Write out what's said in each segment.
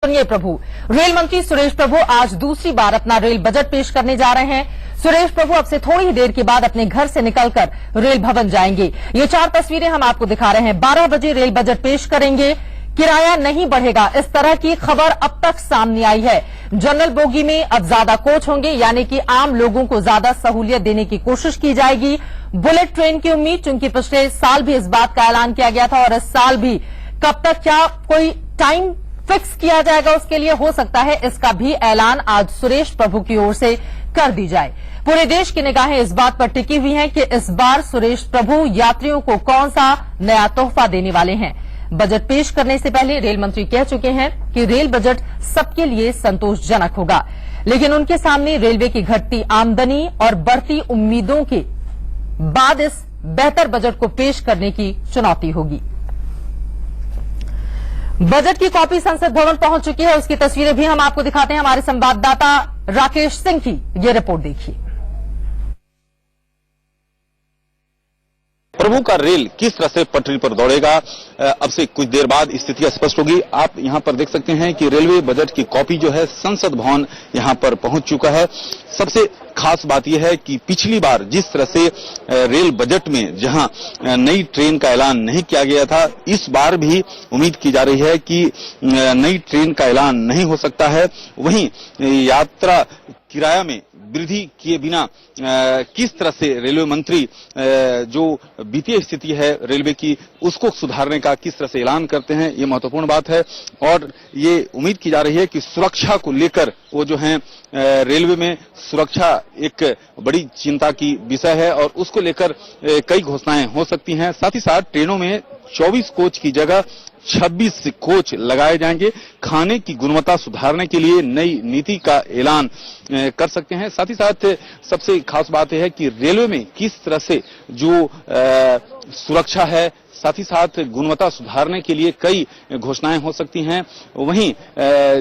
सुनिए प्रभु, रेल मंत्री सुरेश प्रभु आज दूसरी बार अपना रेल बजट पेश करने जा रहे हैं। सुरेश प्रभु अब से थोड़ी ही देर के बाद अपने घर से निकलकर रेल भवन जाएंगे। ये 4 तस्वीरें हम आपको दिखा रहे हैं। 12 बजे रेल बजट पेश करेंगे। किराया नहीं बढ़ेगा, इस तरह की खबर अब तक सामने आई है। जनरल बोगी में अब ज्यादा कोच होंगे, यानी कि आम लोगों को ज्यादा सहूलियत देने की कोशिश की जाएगी। बुलेट ट्रेन की उम्मीद, चूंकि पिछले साल भी इस बात का ऐलान किया गया था और इस साल भी कब तक क्या कोई टाइम फिक्स किया जाएगा उसके लिए हो सकता है इसका भी ऐलान आज सुरेश प्रभु की ओर से कर दी जाए। पूरे देश की निगाहें इस बात पर टिकी हुई हैं कि इस बार सुरेश प्रभु यात्रियों को कौन सा नया तोहफा देने वाले हैं। बजट पेश करने से पहले रेल मंत्री कह चुके हैं कि रेल बजट सबके लिए संतोषजनक होगा, लेकिन उनके सामने रेलवे की घटती आमदनी और बढ़ती उम्मीदों के बाद इस बेहतर बजट को पेश करने की चुनौती होगी। बजट की कॉपी संसद भवन पहुंच चुकी है, उसकी तस्वीरें भी हम आपको दिखाते हैं। हमारे संवाददाता राकेश सिंह की ये रिपोर्ट देखिए। प्रभु का रेल किस तरह से पटरी पर दौड़ेगा, अब से कुछ देर बाद स्थिति स्पष्ट होगी। आप यहां पर देख सकते हैं कि रेलवे बजट की कॉपी जो है संसद भवन यहां पर पहुंच चुका है। सबसे खास बात यह है कि पिछली बार जिस तरह से रेल बजट में जहां नई ट्रेन का ऐलान नहीं किया गया था, इस बार भी उम्मीद की जा रही है कि नई ट्रेन का ऐलान नहीं हो सकता है। वहीं यात्रा किराया में वृद्धि किए बिना किस तरह से रेलवे मंत्री जो वित्तीय स्थिति है रेलवे की उसको सुधारने का किस तरह से ऐलान करते हैं, ये महत्वपूर्ण बात है। और ये उम्मीद की जा रही है कि सुरक्षा को लेकर वो जो है रेलवे में सुरक्षा एक बड़ी चिंता की विषय है और उसको लेकर कई घोषणाएं हो सकती हैं। साथ ही साथ ट्रेनों में 24 कोच की जगह 26 कोच लगाए जाएंगे। खाने की गुणवत्ता सुधारने के लिए नई नीति का ऐलान कर सकते हैं। साथ ही साथ सबसे खास बात यह है कि रेलवे में किस तरह से जो सुरक्षा है, साथ ही साथ गुणवत्ता सुधारने के लिए कई घोषणाएं हो सकती हैं। वहीं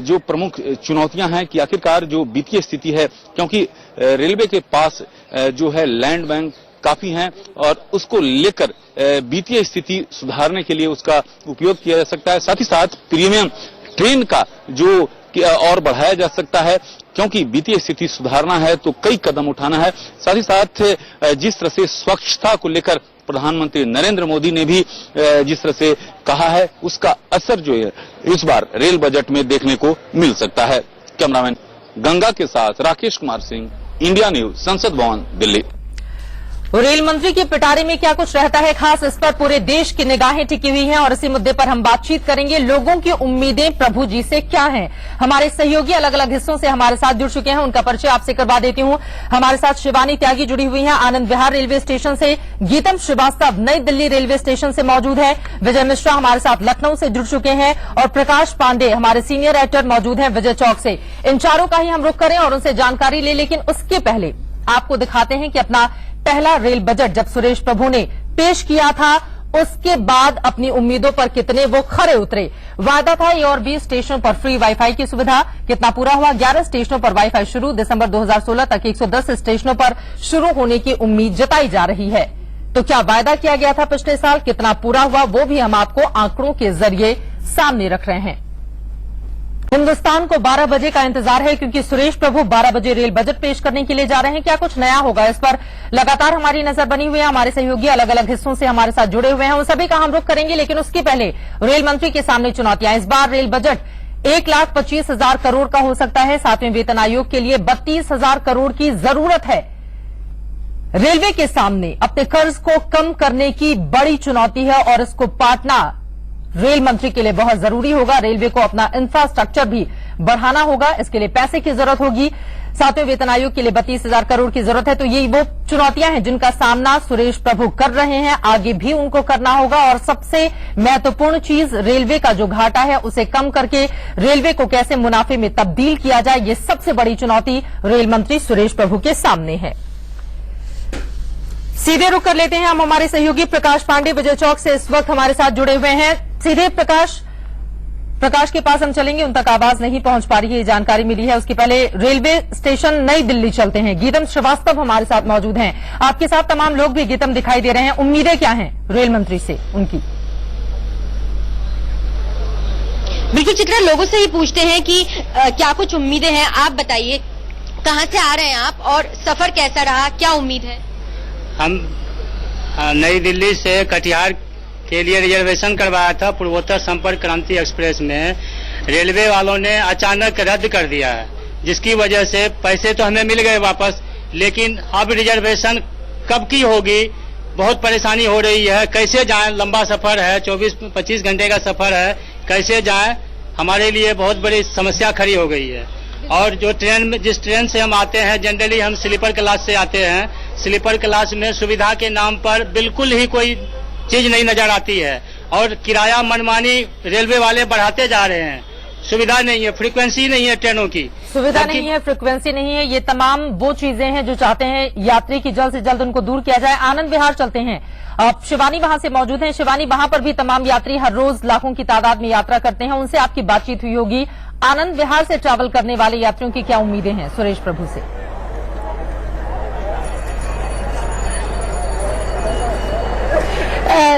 जो प्रमुख चुनौतियां हैं कि आखिरकार जो वित्तीय स्थिति है, क्योंकि रेलवे के पास जो है लैंड बैंक काफी हैं और उसको लेकर वित्तीय स्थिति सुधारने के लिए उसका उपयोग किया जा सकता है। साथ ही साथ प्रीमियम ट्रेन का जो और बढ़ाया जा सकता है, क्योंकि वित्तीय स्थिति सुधारना है तो कई कदम उठाना है। साथ ही साथ जिस तरह से स्वच्छता को लेकर प्रधानमंत्री नरेंद्र मोदी ने भी जिस तरह से कहा है, उसका असर जो है इस बार रेल बजट में देखने को मिल सकता है। कैमरामैन गंगा के साथ राकेश कुमार सिंह, इंडिया न्यूज, संसद भवन, दिल्ली। रेल मंत्री की पिटारे में क्या कुछ रहता है खास, इस पर पूरे देश की निगाहें टिकी हुई हैं और इसी मुद्दे पर हम बातचीत करेंगे। लोगों की उम्मीदें प्रभु जी से क्या हैं? हमारे सहयोगी अलग अलग हिस्सों से हमारे साथ जुड़ चुके हैं, उनका परिचय आपसे करवा देती हूं। हमारे साथ शिवानी त्यागी जुड़ी हुई हैं आनंद विहार रेलवे स्टेशन से, गीतम श्रीवास्तव नई दिल्ली रेलवे स्टेशन से मौजूद है, विजय मिश्रा हमारे साथ लखनऊ से जुड़ चुके हैं और प्रकाश पांडे हमारे सीनियर एडिटर मौजूद हैं विजय चौक से। इन चारों का ही हम रुख करें और उनसे जानकारी ले, लेकिन उसके पहले आपको दिखाते हैं कि अपना पहला रेल बजट जब सुरेश प्रभु ने पेश किया था, उसके बाद अपनी उम्मीदों पर कितने वो खरे उतरे। वादा था ए और बी स्टेशनों पर फ्री वाईफाई की सुविधा, कितना पूरा हुआ? 11 स्टेशनों पर वाईफाई शुरू, दिसंबर 2016 तक 110 स्टेशनों पर शुरू होने की उम्मीद जताई जा रही है। तो क्या वायदा किया गया था पिछले साल, कितना पूरा हुआ, वो भी हम आपको आंकड़ों के जरिए सामने रख रहे हैं। हिंदुस्तान को 12 बजे का इंतजार है, क्योंकि सुरेश प्रभु 12 बजे रेल बजट पेश करने के लिए जा रहे हैं। क्या कुछ नया होगा, इस पर लगातार हमारी नजर बनी हुई है। हमारे सहयोगी अलग अलग हिस्सों से हमारे साथ जुड़े हुए हैं, उन सभी का हम रुख करेंगे, लेकिन उसके पहले रेल मंत्री के सामने चुनौतियां। इस बार रेल बजट 1,25,000 करोड़ का हो सकता है। 7वें वेतन आयोग के लिए 32,000 करोड़ की जरूरत है। रेलवे के सामने अपने कर्ज को कम करने की बड़ी चुनौती है और इसको पाटना रेल मंत्री के लिए बहुत जरूरी होगा। रेलवे को अपना इंफ्रास्ट्रक्चर भी बढ़ाना होगा, इसके लिए पैसे की जरूरत होगी। 7वें वेतन आयोग के लिए 32,000 करोड़ की जरूरत है। तो ये वो चुनौतियां हैं जिनका सामना सुरेश प्रभु कर रहे हैं, आगे भी उनको करना होगा। और सबसे महत्वपूर्ण चीज रेलवे का जो घाटा है उसे कम करके रेलवे को कैसे मुनाफे में तब्दील किया जाए, ये सबसे बड़ी चुनौती रेल मंत्री सुरेश प्रभु के सामने है। सीधे रुख कर लेते हैं हम हमारे सहयोगी प्रकाश पांडे विजय चौक से इस वक्त हमारे साथ जुड़े हुए हैं। सीधे प्रकाश के पास हम चलेंगे, उन तक आवाज नहीं पहुंच पा रही है, जानकारी मिली है। उसके पहले रेलवे स्टेशन नई दिल्ली चलते हैं, गीतम श्रीवास्तव हमारे साथ मौजूद हैं। आपके साथ तमाम लोग भी गीतम दिखाई दे रहे हैं, उम्मीदें क्या हैं रेल मंत्री से उनकी? बिल्कुल चित्रा, लोगों से ही पूछते हैं कि क्या कुछ उम्मीदें हैं। आप बताइए, कहाँ से आ रहे हैं आप और सफर कैसा रहा, क्या उम्मीद है? हम नई दिल्ली से कटिहार के लिए रिजर्वेशन करवाया था पूर्वोत्तर संपर्क क्रांति एक्सप्रेस में। रेलवे वालों ने अचानक रद्द कर दिया है, जिसकी वजह से पैसे तो हमें मिल गए वापस, लेकिन अब रिजर्वेशन कब की होगी, बहुत परेशानी हो रही है। कैसे जाएं, लंबा सफर है, 24-25 घंटे का सफर है, कैसे जाएं, हमारे लिए बहुत बड़ी समस्या खड़ी हो गई है। और जो ट्रेन में, जिस ट्रेन से हम आते हैं, जनरली हम स्लीपर क्लास से आते हैं। स्लीपर क्लास में सुविधा के नाम पर बिल्कुल ही कोई चीज नहीं नजर आती है और किराया मनमानी रेलवे वाले बढ़ाते जा रहे हैं। सुविधा नहीं है, फ्रीक्वेंसी नहीं है ट्रेनों की, सुविधा नहीं है, फ्रीक्वेंसी नहीं है, ये तमाम वो चीजें हैं जो चाहते हैं यात्री की जल्द से जल्द उनको दूर किया जाए। आनंद विहार चलते हैं, अब शिवानी वहां से मौजूद हैं। शिवानी, वहां पर भी तमाम यात्री हर रोज लाखों की तादाद में यात्रा करते हैं, उनसे आपकी बातचीत हुई होगी। आनंद विहार से ट्रैवल करने वाले यात्रियों की क्या उम्मीदें हैं सुरेश प्रभु से?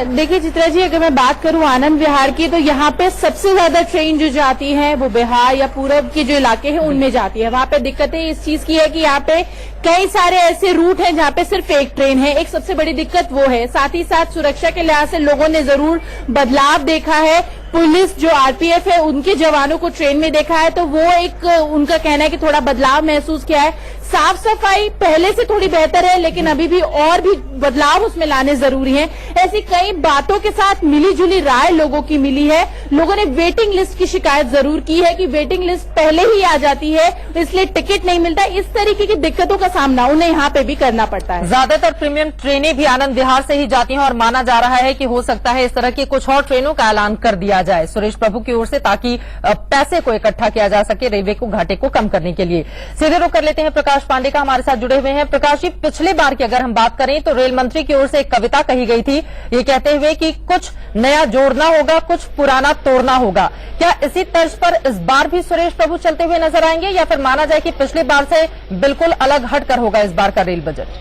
देखिए चित्रा जी, अगर मैं बात करूं आनंद विहार की, तो यहाँ पे सबसे ज्यादा ट्रेन जो जाती है वो बिहार या पूरब के जो इलाके हैं उनमें जाती है। वहाँ पे दिक्कतें इस चीज की है कि यहाँ पे कई सारे ऐसे रूट हैं जहाँ पे सिर्फ एक ट्रेन है। एक सबसे बड़ी दिक्कत वो है। साथ ही साथ सुरक्षा के लिहाज से लोगों ने जरूर बदलाव देखा है। पुलिस जो आरपीएफ है उनके जवानों को ट्रेन में देखा है, तो वो एक उनका कहना है कि थोड़ा बदलाव महसूस किया है। साफ सफाई पहले से थोड़ी बेहतर है, लेकिन अभी भी और भी बदलाव उसमें लाने जरूरी हैं। ऐसी कई बातों के साथ मिली जुली राय लोगों की मिली है। लोगों ने वेटिंग लिस्ट की शिकायत जरूर की है कि वेटिंग लिस्ट पहले ही आ जाती है, इसलिए टिकट नहीं मिलता। इस तरीके की दिक्कतों का सामना उन्हें यहाँ पे भी करना पड़ता है। ज्यादातर प्रीमियम ट्रेनें भी आनंद विहार से ही जाती हैं और माना जा रहा है कि हो सकता है इस तरह की कुछ और ट्रेनों का ऐलान कर दिया जाए सुरेश प्रभु की ओर से, ताकि पैसे को इकट्ठा किया जा सके रेलवे को घाटे को कम करने के लिए। सीधे रुख कर लेते हैं प्रकाश पांडे का, हमारे साथ जुड़े हुए हैं। प्रकाश जी, पिछले बार की अगर हम बात करें तो रेल मंत्री की ओर से एक कविता कही गई थी, ये कहते हुए कि कुछ नया जोड़ना होगा, कुछ पुराना तोड़ना होगा। क्या इसी तर्ज पर इस बार भी सुरेश प्रभु चलते हुए नजर आएंगे, या फिर माना जाए कि पिछले बार से बिल्कुल अलग हटकर होगा इस बार का रेल बजट?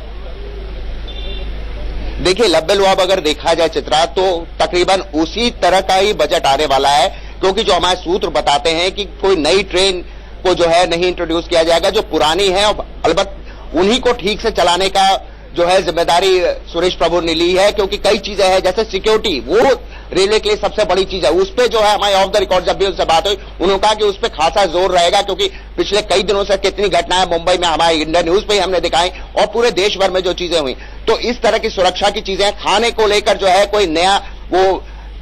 देखिए, लब्बे-लुआब अगर देखा जाए चित्रा, तो तकरीबन उसी तरह का ही बजट आने वाला है, क्योंकि जो हमारे सूत्र बताते हैं कि कोई नई ट्रेन को जो है नहीं इंट्रोड्यूस किया जाएगा। जो पुरानी है अलबत्त उन्हीं को ठीक से चलाने का जो है जिम्मेदारी सुरेश प्रभु ने ली है, क्योंकि कई चीजें हैं जैसे सिक्योरिटी, वो रेलवे के लिए सबसे बड़ी चीज है। उस पर जो है हमारी ऑफ द रिकॉर्ड जब भी उनसे बात हुई, उन्होंने कहा कि उस पर खासा जोर रहेगा, क्योंकि पिछले कई दिनों से कितनी घटनाएं मुंबई में हमारे इंडियन न्यूज पे ही हमने दिखाई और पूरे देश भर में जो चीजें हुई। तो इस तरह की सुरक्षा की चीजें, खाने को लेकर जो है कोई नया वो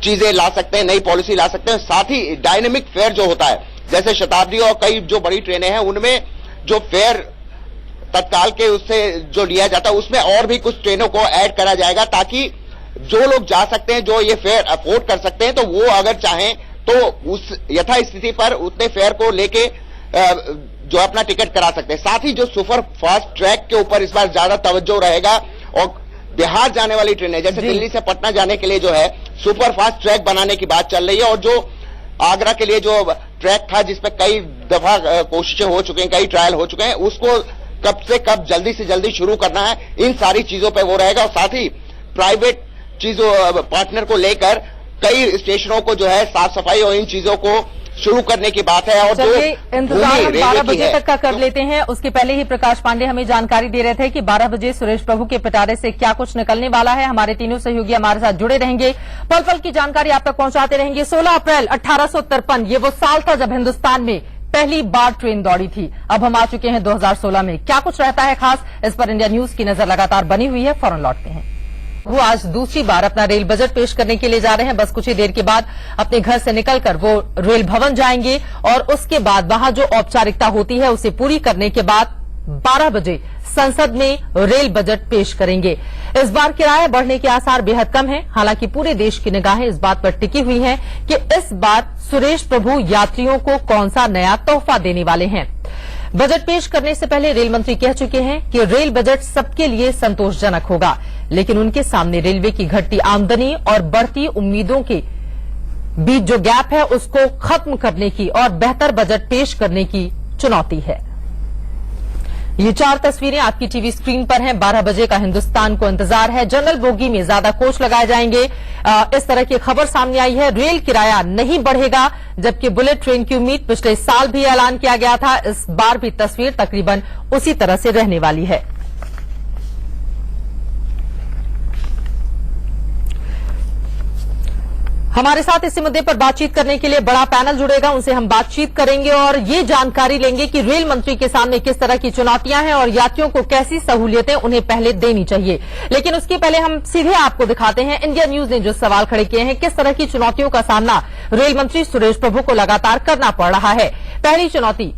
चीजें ला सकते हैं, नई पॉलिसी ला सकते हैं। साथ ही डायनेमिक फेयर जो होता है, जैसे शताब्दी और कई जो बड़ी ट्रेनें हैं उनमें जो फेयर तत्काल के उससे जो लिया जाता है, उसमें और भी कुछ ट्रेनों को ऐड करा जाएगा, ताकि जो लोग जा सकते हैं, जो ये फेयर अफोर्ड कर सकते हैं, तो वो अगर चाहें तो उस यथा स्थिति पर उतने फेयर को लेके जो अपना टिकट करा सकते हैं। साथ ही जो सुपर फास्ट ट्रैक के ऊपर इस बार ज्यादा तवज्जो रहेगा, और बिहार जाने वाली ट्रेनें जैसे दिल्ली से पटना जाने के लिए जो है सुपर फास्ट ट्रैक बनाने की बात चल रही है। और जो आगरा के लिए जो ट्रैक था, जिसपे कई दफा कोशिशें हो चुकी हैं, कई ट्रायल हो चुके हैं, उसको कब से कब जल्दी से जल्दी शुरू करना है, इन सारी चीजों पे वो रहेगा। और साथ ही प्राइवेट चीजों पार्टनर को लेकर कई स्टेशनों को जो है साफ सफाई और इन चीजों को शुरू करने की बात है। और जो इंतजार हम 12 बजे तक का कर लेते हैं। उसके पहले ही प्रकाश पांडे हमें जानकारी दे रहे थे कि 12 बजे सुरेश प्रभु के पिटारे से क्या कुछ निकलने वाला है। हमारे तीनों सहयोगी हमारे साथ जुड़े रहेंगे, पल पल की जानकारी आप तक पहुंचाते रहेंगे। 16 अप्रैल 1853 ये वो साल था जब हिंदुस्तान में पहली बार ट्रेन दौड़ी थी। अब हम आ चुके हैं 2016 में। क्या कुछ रहता है खास, इस पर इंडिया न्यूज की नजर लगातार बनी हुई है। फौरन लौटते हैं। वो आज दूसरी बार अपना रेल बजट पेश करने के लिए जा रहे हैं। बस कुछ ही देर के बाद अपने घर से निकलकर वो रेल भवन जाएंगे और उसके बाद वहां जो औपचारिकता होती है उसे पूरी करने के बाद 12 बजे संसद में रेल बजट पेश करेंगे। इस बार किराया बढ़ने के आसार बेहद कम हैं। हालांकि पूरे देश की निगाहें इस बात पर टिकी हुई हैं कि इस बार सुरेश प्रभु यात्रियों को कौन सा नया तोहफा देने वाले हैं। बजट पेश करने से पहले रेल मंत्री कह चुके हैं कि रेल बजट सबके लिए संतोषजनक होगा, लेकिन उनके सामने रेलवे की घटती आमदनी और बढ़ती उम्मीदों के बीच जो गैप है उसको खत्म करने की और बेहतर बजट पेश करने की चुनौती है। ये 4 तस्वीरें आपकी टीवी स्क्रीन पर हैं। 12 बजे का हिंदुस्तान को इंतजार है। जनरल बोगी में ज्यादा कोच लगाए जाएंगे, इस तरह की खबर सामने आई है। रेल किराया नहीं बढ़ेगा, जबकि बुलेट ट्रेन की उम्मीद पिछले साल भी ऐलान किया गया था। इस बार भी तस्वीर तकरीबन उसी तरह से रहने वाली है। हमारे साथ इसी मुद्दे पर बातचीत करने के लिए बड़ा पैनल जुड़ेगा, उनसे हम बातचीत करेंगे और ये जानकारी लेंगे कि रेल मंत्री के सामने किस तरह की चुनौतियां हैं और यात्रियों को कैसी सहूलियतें उन्हें पहले देनी चाहिए। लेकिन उसके पहले हम सीधे आपको दिखाते हैं इंडिया न्यूज ने जो सवाल खड़े किए हैं, किस तरह की चुनौतियों का सामना रेल मंत्री सुरेश प्रभु को लगातार करना पड़ रहा है। पहली चुनौती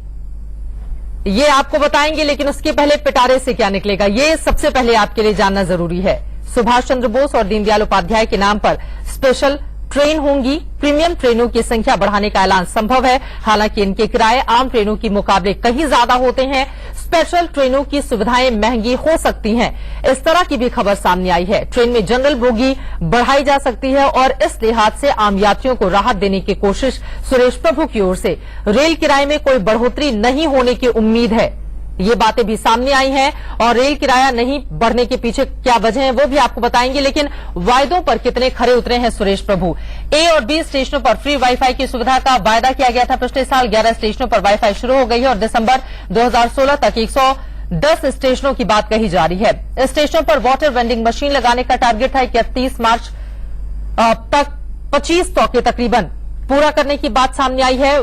ये आपको बताएंगे, लेकिन उसके पहले पिटारे से क्या निकलेगा ये सबसे पहले आपके लिए जानना जरूरी है। सुभाष चंद्र बोस और दीनदयाल उपाध्याय के नाम पर स्पेशल ट्रेन होंगी। प्रीमियम ट्रेनों की संख्या बढ़ाने का ऐलान संभव है, हालांकि इनके किराए आम ट्रेनों के मुकाबले कहीं ज्यादा होते हैं। स्पेशल ट्रेनों की सुविधाएं महंगी हो सकती हैं, इस तरह की भी खबर सामने आई है। ट्रेन में जनरल बोगी बढ़ाई जा सकती है और इस लिहाज से आम यात्रियों को राहत देने की कोशिश सुरेश प्रभु की ओर से। रेल किराए में कोई बढ़ोतरी नहीं होने की उम्मीद है, ये बातें भी सामने आई हैं और रेल किराया नहीं बढ़ने के पीछे क्या वजह है वो भी आपको बताएंगे। लेकिन वायदों पर कितने खरे उतरे हैं सुरेश प्रभु। ए और बी स्टेशनों पर फ्री वाईफाई की सुविधा का वायदा किया गया था पिछले साल। 11 स्टेशनों पर वाईफाई शुरू हो गई है और दिसंबर 2016 तक 110 स्टेशनों की बात कही जा रही है। स्टेशनों पर वाटर वेंडिंग मशीन लगाने का टारगेट था। 31 मार्च तक 25 के तकरीबन पूरा करने की बात सामने आई है।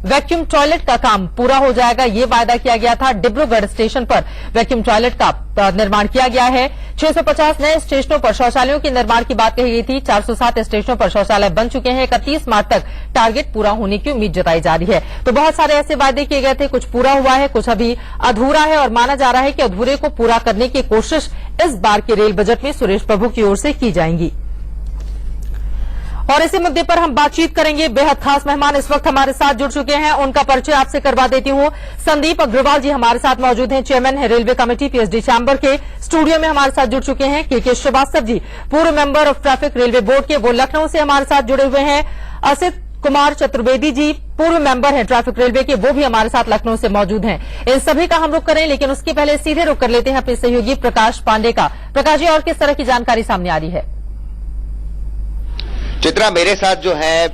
वैक्यूम टॉयलेट का काम पूरा हो जाएगा, ये वायदा किया गया था। डिब्रूगढ़ स्टेशन पर वैक्यूम टॉयलेट का निर्माण किया गया है। 650 नए स्टेशनों पर शौचालयों के निर्माण की बात कही गई थी। 407 स्टेशनों पर शौचालय बन चुके हैं। 31 मार्च तक टारगेट पूरा होने की उम्मीद जताई जा रही है। तो बहुत सारे ऐसे वायदे किए गए थे, कुछ पूरा हुआ है, कुछ अभी अधूरा है और माना जा रहा है कि अधूरे को पूरा करने की कोशिश इस बार के रेल बजट में सुरेश प्रभु की ओर से की जाएंगी। और इसी मुद्दे पर हम बातचीत करेंगे। बेहद खास मेहमान इस वक्त हमारे साथ जुड़ चुके हैं, उनका परिचय आपसे करवा देती हूं। संदीप अग्रवाल जी हमारे साथ मौजूद हैं, चेयरमैन है रेलवे कमेटी पीएचडी चैम्बर के। स्टूडियो में हमारे साथ जुड़ चुके हैं के श्रीवास्तव जी, पूर्व member of traffic railway board के, वो लखनऊ से हमारे साथ जुड़े हुए हैं। असित कुमार चतुर्वेदी जी पूर्व मेंबर हैं ट्रैफिक रेलवे के, वो भी हमारे साथ लखनऊ से मौजूद हैं। इन सभी का हम रुख करें, लेकिन उसके पहले सीधे रुख कर लेते हैं अपने सहयोगी प्रकाश पांडे का। प्रकाश जी, और किस तरह की जानकारी सामने आ रही है? चित्रा, मेरे साथ जो है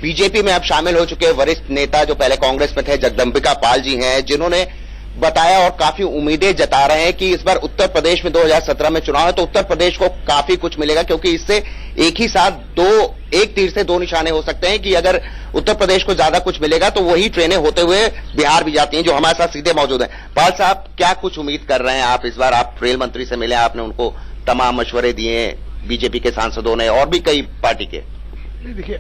बीजेपी में अब शामिल हो चुके वरिष्ठ नेता जो पहले कांग्रेस में थे, जगदम्बिका पाल जी हैं, जिन्होंने बताया और काफी उम्मीदें जता रहे हैं कि इस बार उत्तर प्रदेश में 2017 में चुनाव है तो उत्तर प्रदेश को काफी कुछ मिलेगा, क्योंकि इससे एक ही साथ एक तीर से 2 निशाने हो सकते हैं कि अगर उत्तर प्रदेश को ज्यादा कुछ मिलेगा तो वही ट्रेनें होते हुए बिहार भी जाती हैं, जो हमारे साथ सीधे मौजूद हैं। पाल साहब, क्या कुछ उम्मीद कर रहे हैं आप इस बार? आप रेल मंत्री से मिले, आपने उनको तमाम मशवरे दिए, बीजेपी के सांसदों ने और भी कई पार्टी के। देखिए,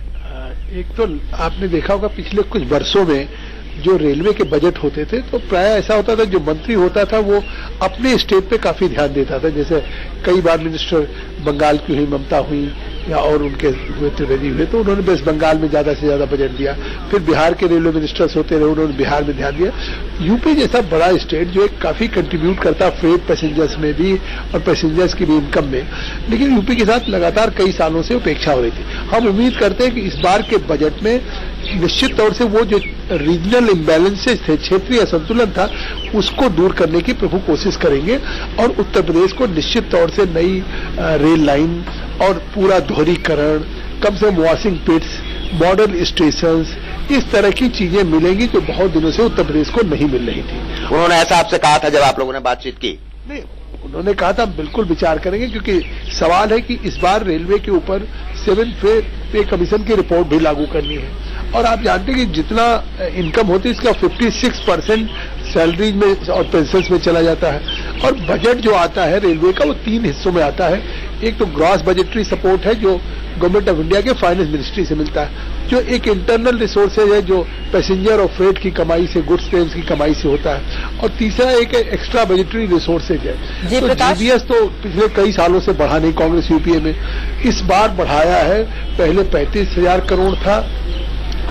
एक तो आपने देखा होगा पिछले कुछ वर्षों में जो रेलवे के बजट होते थे तो प्राय ऐसा होता था, जो मंत्री होता था वो अपने स्टेट पे काफी ध्यान देता था। जैसे कई बार मिनिस्टर बंगाल की हुई, ममता हुई या और उनके हुए त्रिवेदी हुए, तो उन्होंने वेस्ट बंगाल में ज्यादा से ज्यादा बजट दिया। फिर बिहार के रेलवे मिनिस्टर्स होते रहे, उन्होंने बिहार में ध्यान दिया। यूपी जैसा बड़ा स्टेट जो एक काफी कंट्रीब्यूट करता फ्रेट पैसेंजर्स में भी और पैसेंजर्स की भी इनकम में, लेकिन यूपी के साथ लगातार कई सालों से उपेक्षा हो रही थी। हम उम्मीद करते हैं कि इस बार के बजट में निश्चित तौर से वो जो रीजनल इम्बैलेंसेज थे, क्षेत्रीय असंतुलन था, उसको दूर करने की प्रभु कोशिश करेंगे और उत्तर प्रदेश को निश्चित तौर से नई रेल लाइन और पूरा दोहरीकरण, कम से कम वॉशिंग पिट्स, मॉडर्न स्टेशंस, इस तरह की चीजें मिलेंगी जो बहुत दिनों से उत्तर प्रदेश को नहीं मिल रही थी। उन्होंने ऐसा आपसे कहा था जब आप लोगों ने बातचीत की? नहीं, उन्होंने कहा था बिल्कुल विचार करेंगे, क्योंकि सवाल है कि इस बार रेलवे के ऊपर 7th पे कमीशन की रिपोर्ट भी लागू करनी है और आप जानते हैं कि जितना इनकम होती है इसका 56% सैलरीज में और पेंशन में चला जाता है। और बजट जो आता है रेलवे का वो 3 हिस्सों में आता है। एक तो ग्रॉस बजटरी सपोर्ट है जो गवर्नमेंट ऑफ इंडिया के फाइनेंस मिनिस्ट्री से मिलता है, जो एक इंटरनल रिसोर्सेज है जो पैसेंजर और फ्रेट की कमाई से, गुड्स ट्रेन्स की कमाई से होता है, और तीसरा एक एक्स्ट्रा बजटरी रिसोर्सेज है। तो जीबीएस तो पिछले कई सालों से बढ़ा नहीं कांग्रेस यूपीए में, इस बार बढ़ाया है। पहले 35,000 करोड़ था,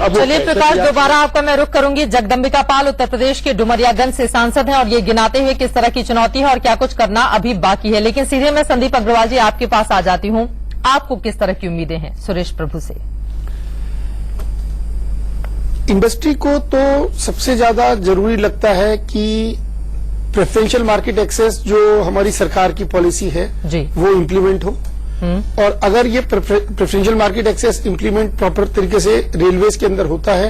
चलिए प्रकाश, दोबारा आपका मैं रुख करूंगी। जगदम्बिका पाल उत्तर प्रदेश के डुमरियागंज से सांसद हैं और ये गिनाते हुए किस तरह की चुनौती है और क्या कुछ करना अभी बाकी है। लेकिन सीधे मैं संदीप अग्रवाल जी आपके पास आ जाती हूं, आपको किस तरह की उम्मीदें हैं सुरेश प्रभु से? इंडस्ट्री को तो सबसे ज्यादा जरूरी लगता है कि प्रेफरेंशियल मार्केट एक्सेस जो हमारी सरकार की पॉलिसी है जी। वो इम्प्लीमेंट हो, और अगर ये preferential market access implement proper तरीके से रेलवेज के अंदर होता है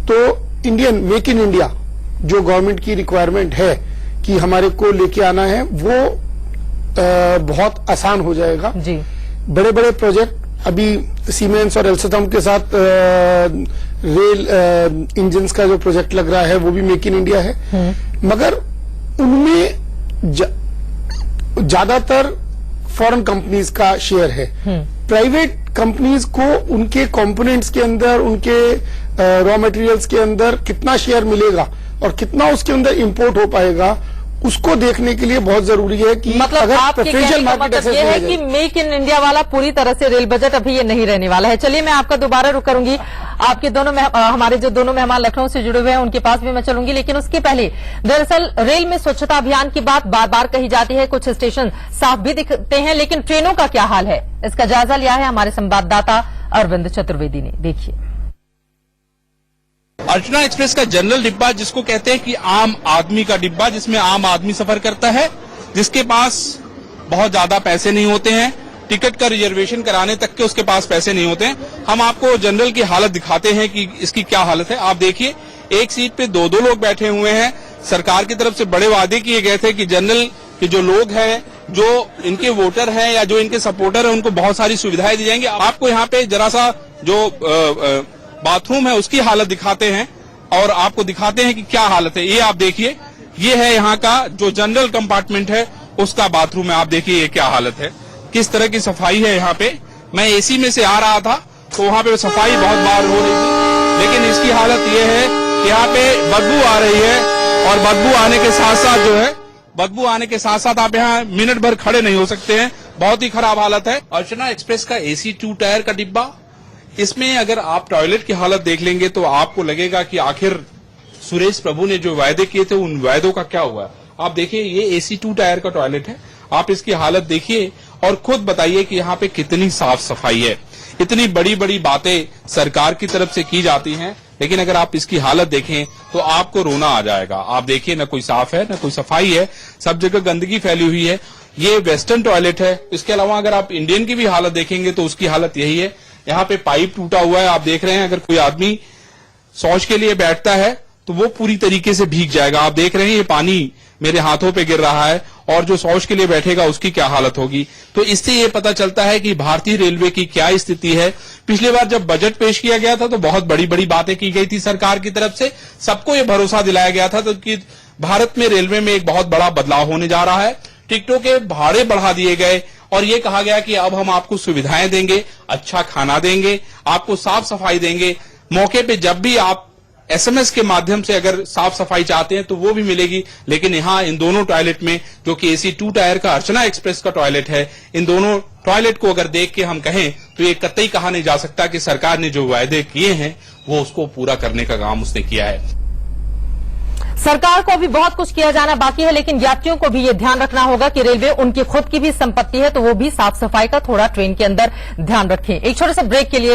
तो इंडियन मेक इन इंडिया जो गवर्नमेंट की रिक्वायरमेंट है कि हमारे को लेके आना है वो बहुत आसान हो जाएगा जी। बड़े बड़े प्रोजेक्ट अभी सीमेंस और एल्स्टम के साथ रेल इंजन्स का जो प्रोजेक्ट लग रहा है वो भी मेक इन इंडिया है, मगर उनमें ज्यादातर फॉरेन कंपनीज का शेयर है। प्राइवेट कंपनीज को उनके कंपोनेंट्स के अंदर, उनके रॉ मटेरियल्स के अंदर कितना शेयर मिलेगा और कितना उसके अंदर इंपोर्ट हो पाएगा उसको देखने के लिए बहुत जरूरी है कि मतलब अगर आपके प्रेफरेंशियल कहने का मार्केट मतलब ये है कि मेक इन इंडिया वाला पूरी तरह से रेल बजट अभी ये नहीं रहने वाला है। चलिए मैं आपका दोबारा रुक करूंगी, आपके दोनों हमारे जो दोनों मेहमान लखनऊ से जुड़े हुए हैं उनके पास भी मैं चलूंगी, लेकिन उसके पहले दरअसल रेल में स्वच्छता अभियान की बात बार बार कही जाती है, कुछ स्टेशन साफ भी दिखते हैं, लेकिन ट्रेनों का क्या हाल है इसका जायजा लिया है हमारे संवाददाता अरविंद चतुर्वेदी ने। देखिए, अर्चना एक्सप्रेस का जनरल डिब्बा जिसको कहते हैं कि आम आदमी का डिब्बा, जिसमें आम आदमी सफर करता है, जिसके पास बहुत ज्यादा पैसे नहीं होते हैं, टिकट का रिजर्वेशन कराने तक के उसके पास पैसे नहीं होते हैं। हम आपको जनरल की हालत दिखाते हैं कि इसकी क्या हालत है। आप देखिए, एक सीट पे दो लोग बैठे हुए हैं। सरकार की तरफ से बड़े वादे किए गए थे कि जनरल के जो लोग हैं, जो इनके वोटर हैं या जो इनके सपोर्टर हैं, उनको बहुत सारी सुविधाएं दी जाएंगी। आपको यहाँ पे जरा सा जो बाथरूम है उसकी हालत दिखाते हैं और आपको दिखाते हैं कि क्या हालत है। ये आप देखिए, ये है यहाँ का जो जनरल कंपार्टमेंट है उसका बाथरूम है। आप देखिए ये क्या हालत है, किस तरह की सफाई है यहाँ पे। मैं एसी में से आ रहा था तो वहाँ पे सफाई बहुत बार हो रही थी, लेकिन इसकी हालत ये है कि यहाँ पे बदबू आ रही है, और बदबू आने के साथ साथ जो है, बदबू आने के साथ साथ आप यहाँ मिनट भर खड़े नहीं हो सकते हैं। बहुत ही खराब हालत है। अर्चना एक्सप्रेस का AC 2 टायर का डिब्बा, इसमें अगर आप टॉयलेट की हालत देख लेंगे तो आपको लगेगा कि आखिर सुरेश प्रभु ने जो वायदे किए थे उन वायदों का क्या हुआ। आप देखिए, ये AC 2 टायर का टॉयलेट है। आप इसकी हालत देखिए और खुद बताइए कि यहाँ पे कितनी साफ सफाई है। इतनी बड़ी बड़ी बातें सरकार की तरफ से की जाती हैं, लेकिन अगर आप इसकी हालत देखें तो आपको रोना आ जाएगा। आप देखिए, न कोई साफ है न कोई सफाई है, सब जगह गंदगी फैली हुई है। ये वेस्टर्न टॉयलेट है। इसके अलावा अगर आप इंडियन की भी हालत देखेंगे तो उसकी हालत यही है। यहाँ पे पाइप टूटा हुआ है। आप देख रहे हैं, अगर कोई आदमी शौच के लिए बैठता है तो वो पूरी तरीके से भीग जाएगा। आप देख रहे हैं, ये पानी मेरे हाथों पे गिर रहा है, और जो शौच के लिए बैठेगा उसकी क्या हालत होगी। तो इससे ये पता चलता है कि भारतीय रेलवे की क्या स्थिति है। पिछली बार जब बजट पेश किया गया था तो बहुत बड़ी बड़ी बातें की गई थी सरकार की तरफ से। सबको ये भरोसा दिलाया गया था कि भारत में रेलवे में एक बहुत बड़ा बदलाव होने जा रहा है। टिकटों के भाड़े बढ़ा दिए गए और ये कहा गया कि अब हम आपको सुविधाएं देंगे, अच्छा खाना देंगे, आपको साफ सफाई देंगे। मौके पे जब भी आप SMS के माध्यम से अगर साफ सफाई चाहते हैं तो वो भी मिलेगी। लेकिन यहाँ इन दोनों टॉयलेट में, जो कि AC 2 टायर का अर्चना एक्सप्रेस का टॉयलेट है, इन दोनों टॉयलेट को अगर देख के हम कहें तो ये कतई कहा नहीं जा सकता कि सरकार ने जो वायदे किए हैं वो उसको पूरा करने का काम उसने किया है। सरकार को अभी बहुत कुछ किया जाना बाकी है, लेकिन यात्रियों को भी ये ध्यान रखना होगा कि रेलवे उनकी खुद की भी संपत्ति है, तो वो भी साफ सफाई का थोड़ा ट्रेन के अंदर ध्यान रखें। एक छोटे से ब्रेक के लिए